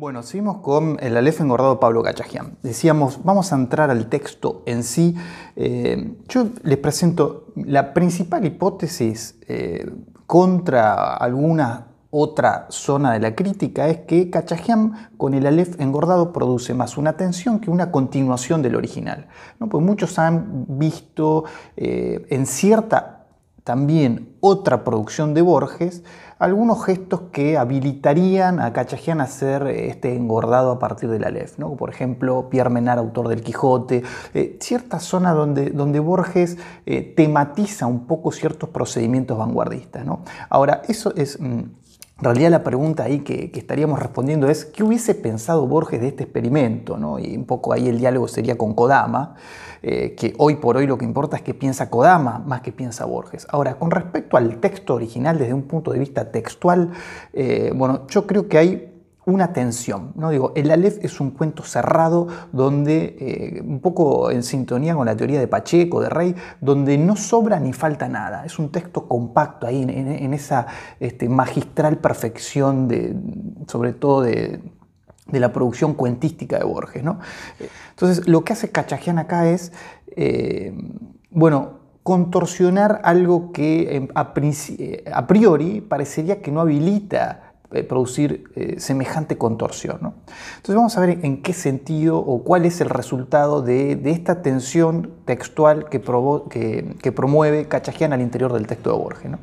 Bueno, seguimos con el Aleph engordado Pablo Cachajian. Decíamos, vamos a entrar al texto en sí. Yo les presento la principal hipótesis contra alguna otra zona de la crítica, es que Cachajian con el Aleph engordado produce más una tensión que una continuación del original, ¿no? Pues muchos han visto en cierta también otra producción de Borges algunos gestos que habilitarían a Cachajian a hacer este engordado a partir del Aleph, ¿no? Por ejemplo, Pierre Menard, autor del Quijote, cierta zona donde Borges tematiza un poco ciertos procedimientos vanguardistas, ¿no? Ahora, eso es... En realidad la pregunta ahí que estaríamos respondiendo es ¿qué hubiese pensado Borges de este experimento, ¿no? Y un poco ahí el diálogo sería con Kodama, que hoy por hoy lo que importa es que piensa Kodama más que piensa Borges. Ahora, con respecto al texto original desde un punto de vista textual, bueno, yo creo que hay una tensión, ¿no? Digo, el Aleph es un cuento cerrado donde, un poco en sintonía con la teoría de Pacheco, de Rey, donde no sobra ni falta nada. Es un texto compacto ahí en esa magistral perfección, sobre todo de la producción cuentística de Borges, ¿no? Entonces, lo que hace Cachajian acá es, bueno, contorsionar algo que a priori parecería que no habilita producir semejante contorsión, ¿no? Entonces vamos a ver en qué sentido o cuál es el resultado de esta tensión textual que promueve Cachajian al interior del texto de Borges, ¿no?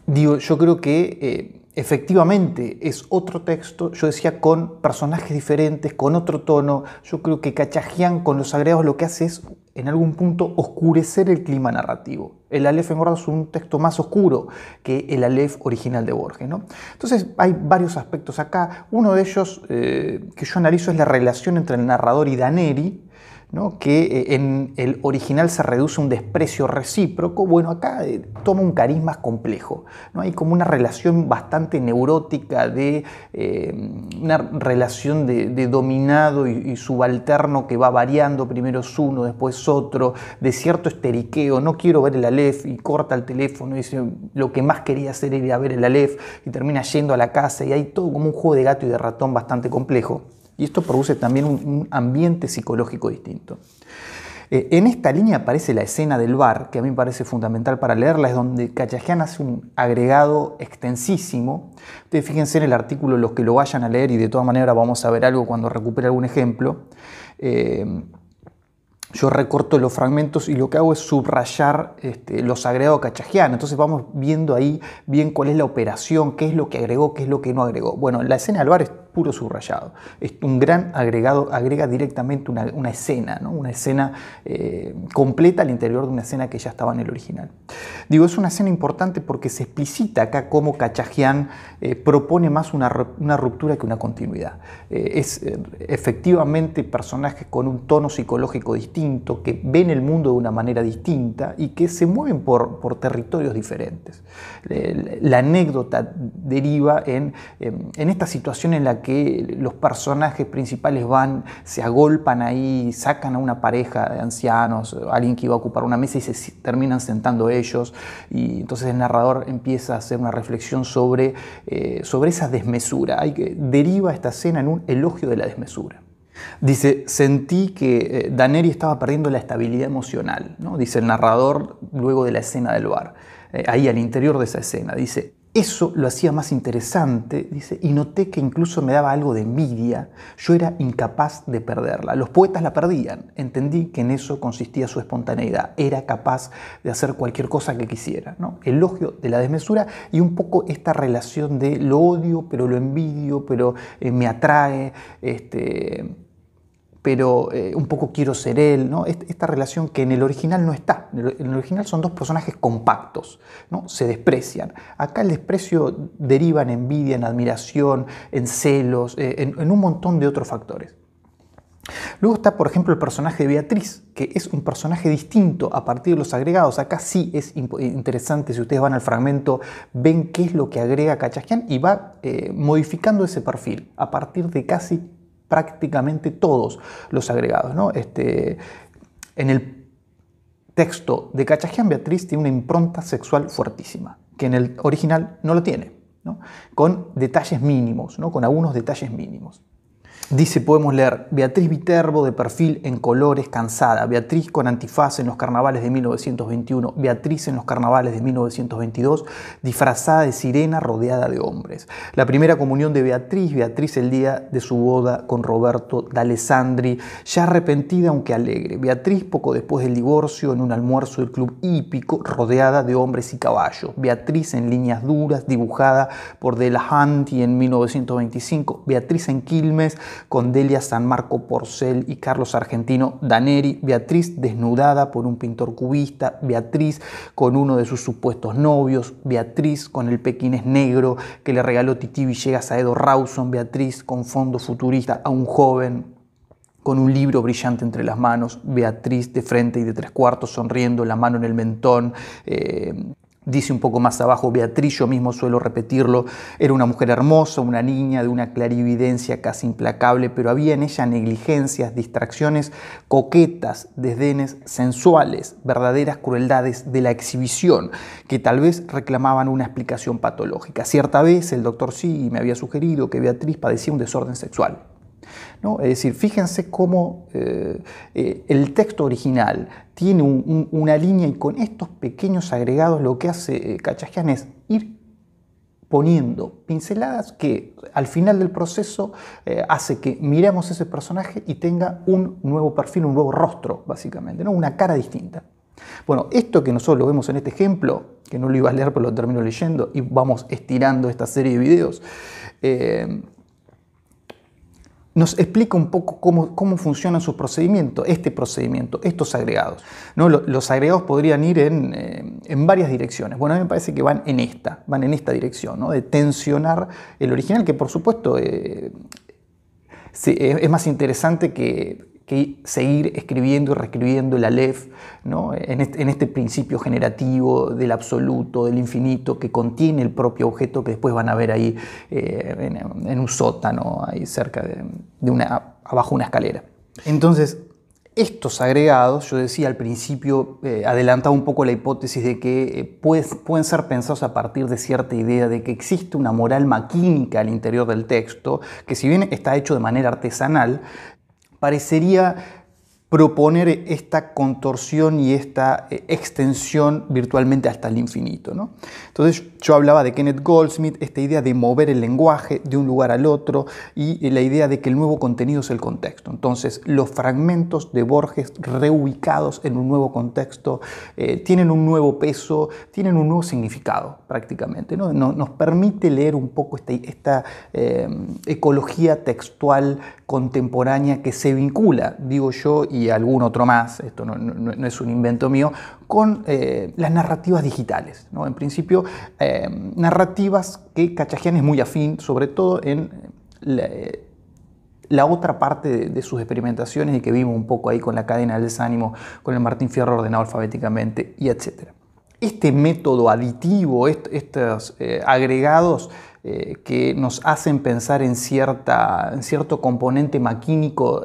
Digo, yo creo que efectivamente es otro texto, yo decía, con personajes diferentes, con otro tono. Yo creo que Cachajian con los agregados lo que hace es, en algún punto, oscurecer el clima narrativo. El Aleph engordado es un texto más oscuro que el Aleph original de Borges, ¿no? Entonces hay varios aspectos acá. Uno de ellos que yo analizo es la relación entre el narrador y Daneri, ¿no? Que en el original se reduce a un desprecio recíproco. Bueno, acá toma un carisma complejo, ¿no? Hay como una relación bastante neurótica, una relación de dominado y subalterno que va variando, primero es uno, después otro, de cierto esteriqueo, no quiero ver el Aleph, y corta el teléfono y dice lo que más quería hacer era ir a ver el Aleph, y termina yendo a la casa, y hay todo como un juego de gato y de ratón bastante complejo. Y esto produce también un ambiente psicológico distinto. En esta línea aparece la escena del bar, que a mí me parece fundamental para leerla, es donde Cachajian hace un agregado extensísimo. Ustedes fíjense en el artículo, los que lo vayan a leer, y de todas maneras vamos a ver algo cuando recupere algún ejemplo. Yo recorto los fragmentos y lo que hago es subrayar los agregados Cachajian. Entonces vamos viendo ahí bien cuál es la operación, qué es lo que agregó, qué es lo que no agregó. Bueno, la escena del bar es puro subrayado. Es un gran agregado, agrega directamente una escena, ¿no? Una escena completa al interior de una escena que ya estaba en el original. Digo, es una escena importante porque se explicita acá cómo Cachajian propone más una ruptura que una continuidad. Efectivamente personajes con un tono psicológico distinto, que ven el mundo de una manera distinta y que se mueven por territorios diferentes. La anécdota deriva en esta situación en la que los personajes principales se agolpan ahí, sacan a una pareja de ancianos, alguien que iba a ocupar una mesa, y se terminan sentando ellos, y entonces el narrador empieza a hacer una reflexión sobre esa desmesura. Deriva esta escena en un elogio de la desmesura. Dice, sentí que Daneri estaba perdiendo la estabilidad emocional, ¿no? Dice el narrador luego de la escena del bar, ahí al interior de esa escena. Dice, eso lo hacía más interesante, dice, y noté que incluso me daba algo de envidia. Yo era incapaz de perderla. Los poetas la perdían. Entendí que en eso consistía su espontaneidad. Era capaz de hacer cualquier cosa que quisiera, ¿no? Elogio de la desmesura y un poco esta relación de lo odio, pero lo envidio, pero me atrae, pero un poco quiero ser él, ¿no? Esta relación que en el original no está. En el original son dos personajes compactos, ¿no? Se desprecian. Acá el desprecio deriva en envidia, en admiración, en celos, en un montón de otros factores. Luego está, por ejemplo, el personaje de Beatriz, que es un personaje distinto a partir de los agregados. Acá sí es interesante, si ustedes van al fragmento, ven qué es lo que agrega Cachajian y va modificando ese perfil a partir de casi prácticamente todos los agregados, ¿no? En el texto de Cachajian, Beatriz tiene una impronta sexual fuertísima, que en el original no lo tiene, ¿no? Con detalles mínimos, ¿no? Con algunos detalles mínimos. Dice, podemos leer, Beatriz Viterbo de perfil en colores, cansada, Beatriz con antifaz en los carnavales de 1921, Beatriz en los carnavales de 1922, disfrazada de sirena rodeada de hombres. La primera comunión de Beatriz, Beatriz el día de su boda con Roberto d'Alessandri, ya arrepentida aunque alegre, Beatriz poco después del divorcio en un almuerzo del club hípico rodeada de hombres y caballos, Beatriz en líneas duras dibujada por Delahanty en 1925, Beatriz en Quilmes con Delia San Marco Porcel y Carlos Argentino Daneri, Beatriz desnudada por un pintor cubista, Beatriz con uno de sus supuestos novios, Beatriz con el pequinés negro que le regaló Tití Villegas a Edo Rawson, Beatriz con fondo futurista a un joven con un libro brillante entre las manos, Beatriz de frente y de tres cuartos sonriendo, la mano en el mentón. Dice un poco más abajo, Beatriz, yo mismo suelo repetirlo, era una mujer hermosa, una niña de una clarividencia casi implacable, pero había en ella negligencias, distracciones, coquetas, desdenes sensuales, verdaderas crueldades de la exhibición, que tal vez reclamaban una explicación patológica. Cierta vez el doctor Sí me había sugerido que Beatriz padecía un desorden sexual, ¿no? Es decir, fíjense cómo el texto original tiene una línea y con estos pequeños agregados lo que hace Khachagjian es ir poniendo pinceladas que al final del proceso hace que miremos ese personaje y tenga un nuevo perfil, un nuevo rostro, básicamente, ¿no? Una cara distinta. Bueno, esto que nosotros lo vemos en este ejemplo, que no lo iba a leer pero lo termino leyendo y vamos estirando esta serie de videos, nos explica un poco cómo funciona su procedimiento, estos agregados, ¿no? Los agregados podrían ir en varias direcciones. Bueno, a mí me parece que van en esta dirección, ¿no? De tensionar el original, que por supuesto es más interesante que seguir escribiendo y reescribiendo el Aleph, ¿no? en este principio generativo del absoluto, del infinito, que contiene el propio objeto que después van a ver ahí en un sótano, ahí cerca abajo una escalera. Entonces, estos agregados, yo decía al principio, adelantaba un poco la hipótesis de que pueden ser pensados a partir de cierta idea de que existe una moral maquínica al interior del texto, que si bien está hecho de manera artesanal, parecería proponer esta contorsión y esta extensión virtualmente hasta el infinito, ¿no? Entonces yo hablaba de Kenneth Goldsmith, esta idea de mover el lenguaje de un lugar al otro y la idea de que el nuevo contenido es el contexto. Entonces los fragmentos de Borges reubicados en un nuevo contexto tienen un nuevo peso, tienen un nuevo significado prácticamente, ¿no? Nos permite leer un poco esta ecología textual contemporánea que se vincula, digo yo, y algún otro más, esto no es un invento mío, con las narrativas digitales, ¿no? En principio, narrativas que Khachagjian es muy afín, sobre todo en la otra parte de sus experimentaciones y que vimos un poco ahí con la cadena del desánimo, con el Martín Fierro ordenado alfabéticamente, y etc. Este método aditivo, estos agregados que nos hacen pensar en cierto componente maquínico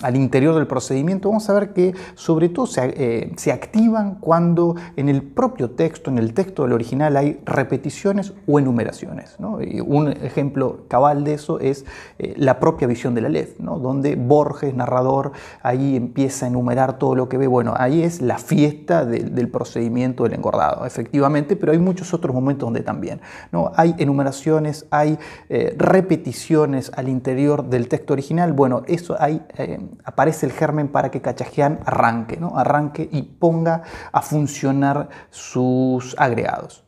al interior del procedimiento, vamos a ver que sobre todo se activan cuando en el propio texto, en el texto del original, hay repeticiones o enumeraciones, ¿no? Y un ejemplo cabal de eso es la propia visión del Aleph, ¿no? Donde Borges, narrador, ahí empieza a enumerar todo lo que ve. Bueno, ahí es la fiesta del procedimiento del engordado, efectivamente, pero hay muchos otros momentos donde también, ¿no? Hay enumeraciones, hay repeticiones al interior del texto original. Bueno, eso ahí aparece el germen para que Khachagjian arranque, ¿no? Arranque y ponga a funcionar sus agregados.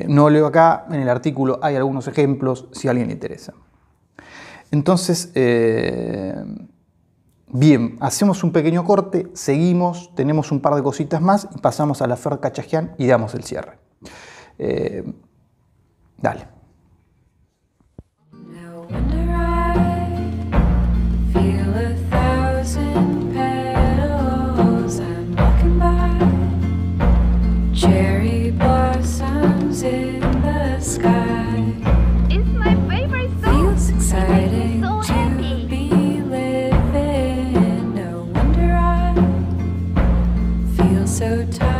No leo acá, en el artículo hay algunos ejemplos si a alguien le interesa. Entonces, bien, hacemos un pequeño corte, seguimos, tenemos un par de cositas más y pasamos a la Fer Khachagjian y damos el cierre. Dale. Cherry blossoms in the sky. It's my favorite song. Feels exciting So to happy. be living. No wonder I feel so tired.